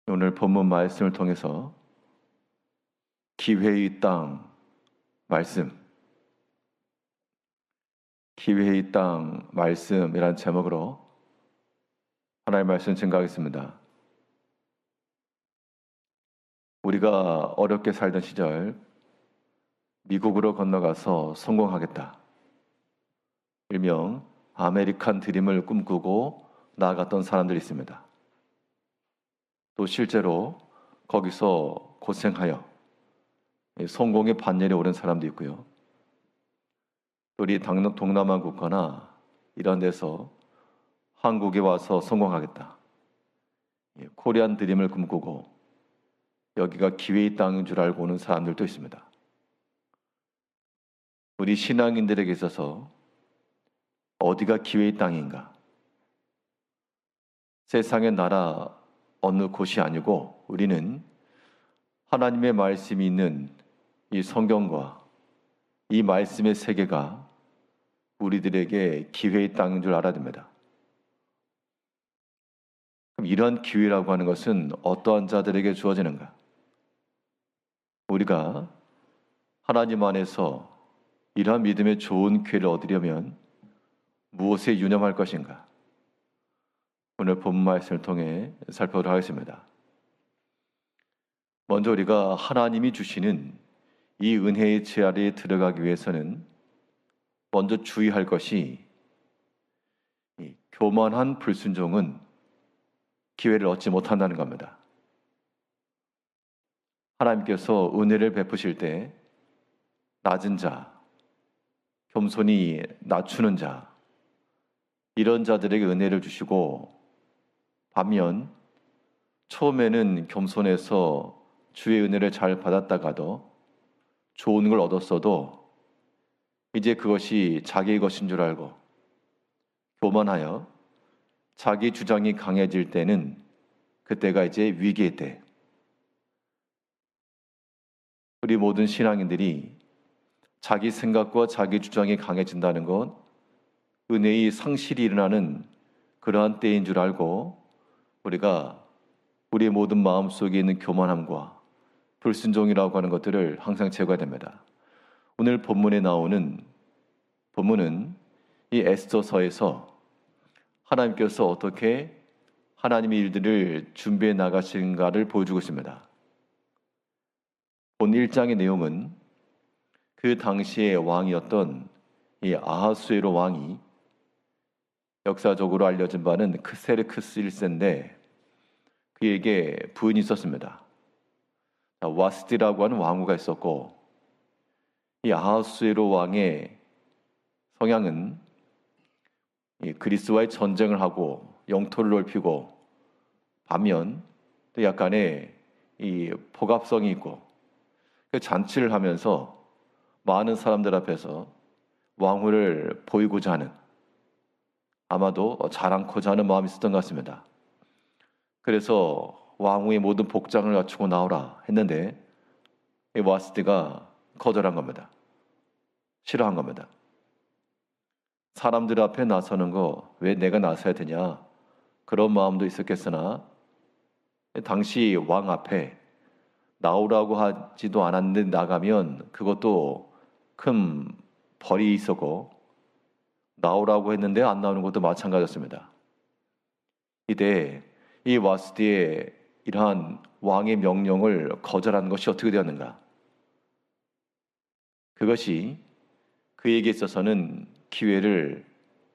오늘 본문 말씀을 통해서 기회의 땅 말씀, 기회의 땅 말씀이란 제목으로 하나님의 말씀 증거하겠습니다. 우리가 어렵게 살던 시절 미국으로 건너가서 성공하겠다, 일명 아메리칸 드림을 꿈꾸고 나아갔던 사람들이 있습니다. 또 실제로 거기서 고생하여 성공의 반열에 오른 사람도 있고요. 또 우리 동남아 국가나 이런 데서 한국에 와서 성공하겠다, 코리안 드림을 꿈꾸고 여기가 기회의 땅인 줄 알고 오는 사람들도 있습니다. 우리 신앙인들에게 있어서 어디가 기회의 땅인가? 세상의 나라 어느 곳이 아니고 우리는 하나님의 말씀이 있는 이 성경과 이 말씀의 세계가 우리들에게 기회의 땅인 줄 알아야 됩니다. 그럼 이러한 기회라고 하는 것은 어떠한 자들에게 주어지는가? 우리가 하나님 안에서 이러한 믿음의 좋은 기회를 얻으려면 무엇에 유념할 것인가? 오늘 본문 말씀을 통해 살펴보도록 하겠습니다. 먼저 우리가 하나님이 주시는 이 은혜의 자리에 들어가기 위해서는 먼저 주의할 것이, 교만한 불순종은 기회를 얻지 못한다는 겁니다. 하나님께서 은혜를 베푸실 때 낮은 자, 겸손히 낮추는 자, 이런 자들에게 은혜를 주시고, 반면 처음에는 겸손해서 주의 은혜를 잘 받았다가도 좋은 걸 얻었어도 이제 그것이 자기의 것인 줄 알고 교만하여 자기 주장이 강해질 때는 그때가 이제 위기의 때. 우리 모든 신앙인들이 자기 생각과 자기 주장이 강해진다는 것, 은혜의 상실이 일어나는 그러한 때인 줄 알고 우리가 우리의 모든 마음속에 있는 교만함과 불순종이라고 하는 것들을 항상 제거해야 됩니다. 오늘 본문에 나오는 본문은 이 에스더서에서 하나님께서 어떻게 하나님의 일들을 준비해 나가신가를 보여주고 있습니다. 본 1장의 내용은 그 당시의 왕이었던 이 아하수에로 왕이, 역사적으로 알려진 바는 크세르크스 1세인데 그에게 부인이 있었습니다. 와스디라고 하는 왕후가 있었고, 이 아하수에로 왕의 성향은 그리스와의 전쟁을 하고 영토를 넓히고, 반면 또 약간의 이 복압성이 있고, 그 잔치를 하면서 많은 사람들 앞에서 왕후를 보이고자 하는, 아마도 자랑코자 하는 마음이 있었던 것 같습니다. 그래서 왕후의 모든 복장을 갖추고 나오라 했는데 이 와스디가 거절한 겁니다. 싫어한 겁니다. 사람들 앞에 나서는 거 왜 내가 나서야 되냐, 그런 마음도 있었겠으나 당시 왕 앞에 나오라고 하지도 않았는데 나가면 그것도 큰 벌이 있었고, 나오라고 했는데 안 나오는 것도 마찬가지였습니다. 이때 이 와스디의 이러한 왕의 명령을 거절한 것이 어떻게 되었는가? 그것이 그에게 있어서는 기회를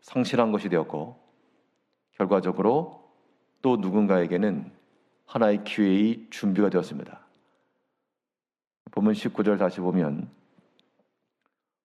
상실한 것이 되었고, 결과적으로 또 누군가에게는 하나의 기회의 준비가 되었습니다. 본문 19절 다시 보면,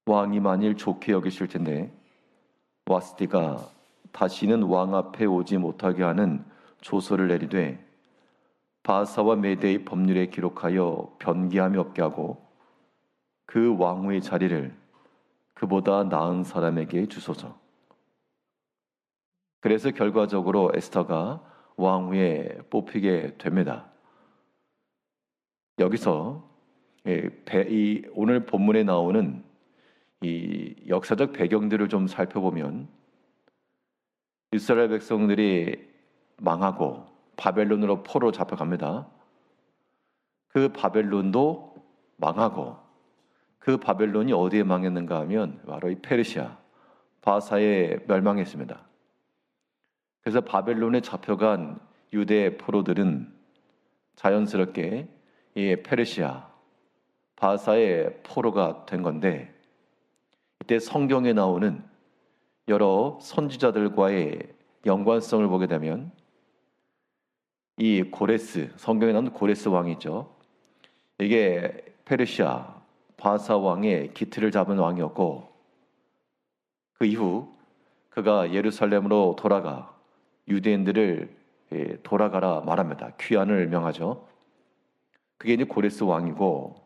왕이 만일 좋게 여기실 텐데 와스디가 다시는 왕 앞에 오지 못하게 하는 조서를 내리되 바사와 메대의 법률에 기록하여 변기함이 없게 하고 그 왕후의 자리를 그보다 나은 사람에게 주소서. 그래서 결과적으로 에스더가 왕후에 뽑히게 됩니다. 여기서 오늘 본문에 나오는 이 역사적 배경들을 좀 살펴보면, 이스라엘 백성들이 망하고 바벨론으로 포로로 잡혀갑니다. 그 바벨론도 망하고, 그 바벨론이 어디에 망했는가 하면 바로 이 페르시아 바사에 멸망했습니다. 그래서 바벨론에 잡혀간 유대 포로들은 자연스럽게 이 페르시아 바사의 포로가 된 건데, 이때 성경에 나오는 여러 선지자들과의 연관성을 보게 되면 이 고레스, 성경에 나오는 고레스 왕이죠. 이게 페르시아 바사 왕의 기틀을 잡은 왕이었고, 그 이후 그가 예루살렘으로 돌아가 유대인들을 돌아가라 말합니다. 귀환을 명하죠. 그게 이제 고레스 왕이고,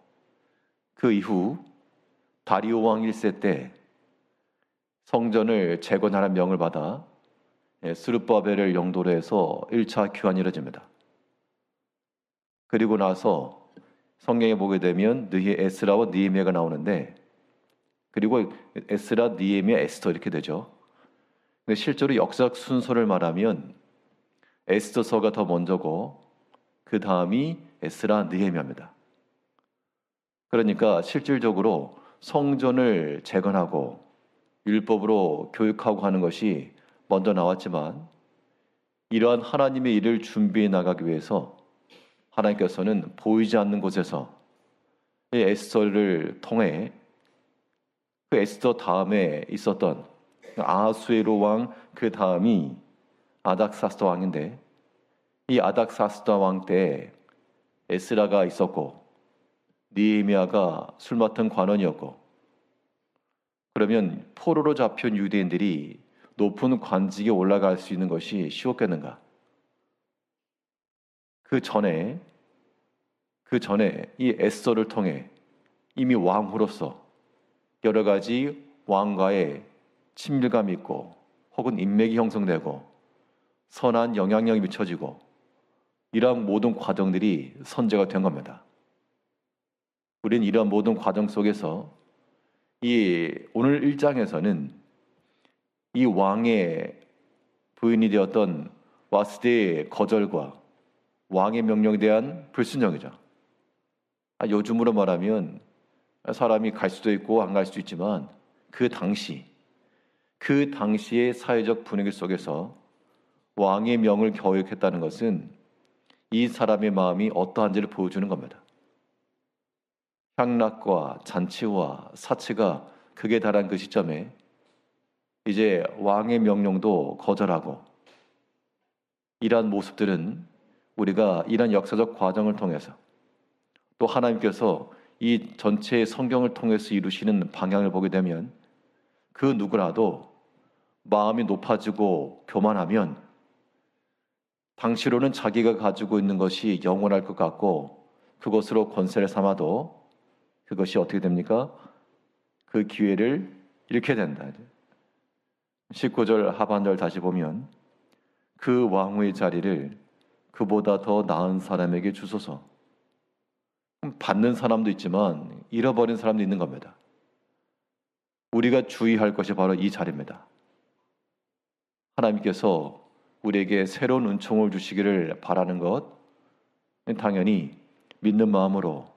그 이후 다리오 왕 1세 때 성전을 재건하라는 명을 받아 스룹바벨을 영도로 해서 1차 귀환이 이루어집니다. 그리고 나서 성경에 보게 되면 에스라와 느헤미야가 나오는데, 그리고 에스라, 느헤미야, 에스더 이렇게 되죠. 근데 실제로 역사적 순서를 말하면 에스더서가 더 먼저고 그 다음이 에스라, 느헤미야입니다. 그러니까 실질적으로 성전을 재건하고 율법으로 교육하고 하는 것이 먼저 나왔지만, 이러한 하나님의 일을 준비해 나가기 위해서 하나님께서는 보이지 않는 곳에서 이 에스더를 통해 그 에스더 다음에 있었던 아하수에로 왕, 그 다음이 아닥사스다 왕인데, 이 아닥사스다 왕 때 에스라가 있었고 느헤미야가 술 맡은 관원이었고, 그러면 포로로 잡힌 유대인들이 높은 관직에 올라갈 수 있는 것이 쉬웠겠는가? 그 전에 이 에스더를 통해 이미 왕으로서 여러 가지 왕과의 친밀감이 있고, 혹은 인맥이 형성되고 선한 영향력이 미쳐지고, 이러한 모든 과정들이 선제가 된 겁니다. 우리는 이러한 모든 과정 속에서 이 오늘 1장에서는 이 왕의 부인이 되었던 와스대의 거절과 왕의 명령에 대한 불순종이죠. 요즘으로 말하면 사람이 갈 수도 있고 안 갈 수도 있지만, 그 당시의 사회적 분위기 속에서 왕의 명을 거역했다는 것은 이 사람의 마음이 어떠한지를 보여주는 겁니다. 향락과 잔치와 사치가 극에 달한 그 시점에 이제 왕의 명령도 거절하고, 이러한 모습들은 우리가 이러한 역사적 과정을 통해서 또 하나님께서 이 전체 성경을 통해서 이루시는 방향을 보게 되면, 그 누구라도 마음이 높아지고 교만하면 당시로는 자기가 가지고 있는 것이 영원할 것 같고 그것으로 권세를 삼아도 그것이 어떻게 됩니까? 그 기회를 잃게 된다. 19절 하반절 다시 보면, 그 왕후의 자리를 그보다 더 나은 사람에게 주소서. 받는 사람도 있지만 잃어버린 사람도 있는 겁니다. 우리가 주의할 것이 바로 이 자리입니다. 하나님께서 우리에게 새로운 은총을 주시기를 바라는 것, 당연히 믿는 마음으로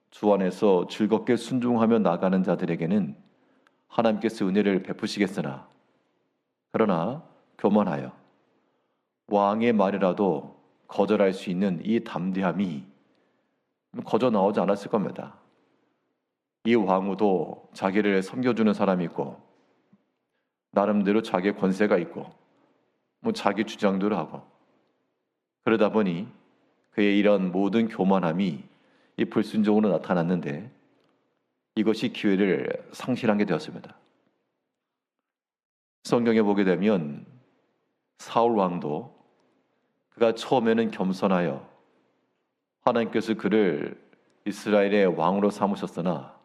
주 안에서 즐겁게 순종하며 나가는 자들에게는 하나님께서 은혜를 베푸시겠으나, 그러나 교만하여 왕의 말이라도 거절할 수 있는 이 담대함이 거저 나오지 않았을 겁니다. 이 왕후도 자기를 섬겨주는 사람이 있고, 나름대로 자기의 권세가 있고, 자기 주장들을 하고, 그러다 보니 그의 이런 모든 교만함이 이 불순종으로 나타났는데, 이것이 기회를 상실한 게 되었습니다. 성경에 보게 되면 사울 왕도 그가 처음에는 겸손하여 하나님께서 그를 이스라엘의 왕으로 삼으셨으나,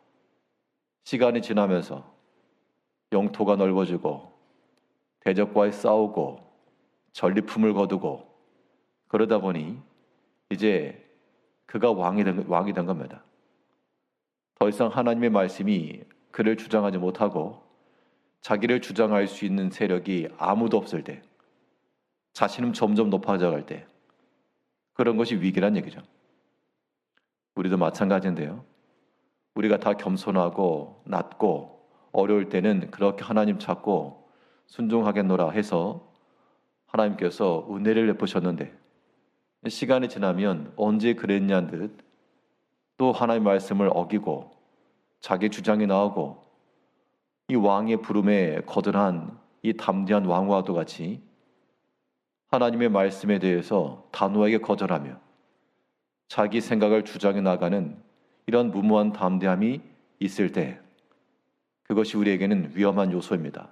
시간이 지나면서 영토가 넓어지고 대적과의 싸우고 전리품을 거두고, 그러다 보니 이제 그가 왕이 된 겁니다. 더 이상 하나님의 말씀이 그를 주장하지 못하고 자기를 주장할 수 있는 세력이 아무도 없을 때, 자신은 점점 높아져 갈 때, 그런 것이 위기란 얘기죠. 우리도 마찬가지인데요. 우리가 다 겸손하고 낮고 어려울 때는 그렇게 하나님 찾고 순종하겠노라 해서 하나님께서 은혜를 베푸셨는데 시간이 지나면 언제 그랬냐는 듯 또 하나님의 말씀을 어기고 자기 주장이 나오고 이 왕의 부름에 거듭한 이 담대한 왕과도 같이 하나님의 말씀에 대해서 단호하게 거절하며 자기 생각을 주장해 나가는 이런 무모한 담대함이 있을 때 그것이 우리에게는 위험한 요소입니다.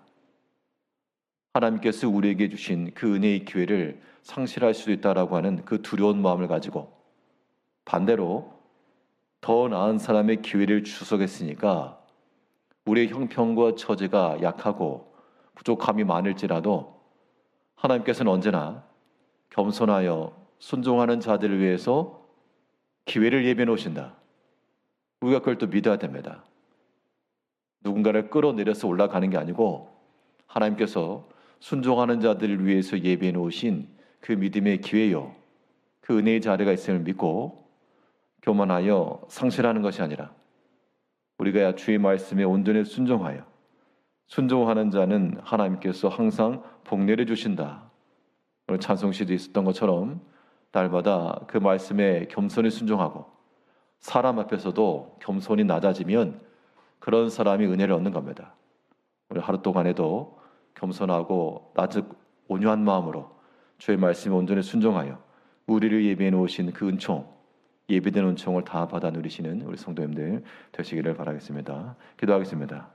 하나님께서 우리에게 주신 그 은혜의 기회를 상실할 수도 있다라고 하는 그 두려운 마음을 가지고 반대로 더 나은 사람의 기회를 주석했으니까 우리의 형편과 처지가 약하고 부족함이 많을지라도 하나님께서는 언제나 겸손하여 순종하는 자들을 위해서 기회를 예비해 놓으신다. 우리가 그걸 또 믿어야 됩니다. 누군가를 끌어내려서 올라가는 게 아니고 하나님께서 순종하는 자들을 위해서 예비해 놓으신 그 믿음의 기회요, 그 은혜의 자리가 있음을 믿고 교만하여 상실하는 것이 아니라 우리가 주의 말씀에 온전히 순종하여 순종하는 자는 하나님께서 항상 복내려 주신다. 오늘 찬송시도 있었던 것처럼 날마다 그 말씀에 겸손히 순종하고 사람 앞에서도 겸손히 낮아지면 그런 사람이 은혜를 얻는 겁니다. 오늘 하루 동안에도 겸손하고 낮은 온유한 마음으로 주의 말씀에 온전히 순종하여 우리를 예비해 놓으신 그 은총, 예비된 은총을 다 받아 누리시는 우리 성도님들 되시기를 바라겠습니다. 기도하겠습니다.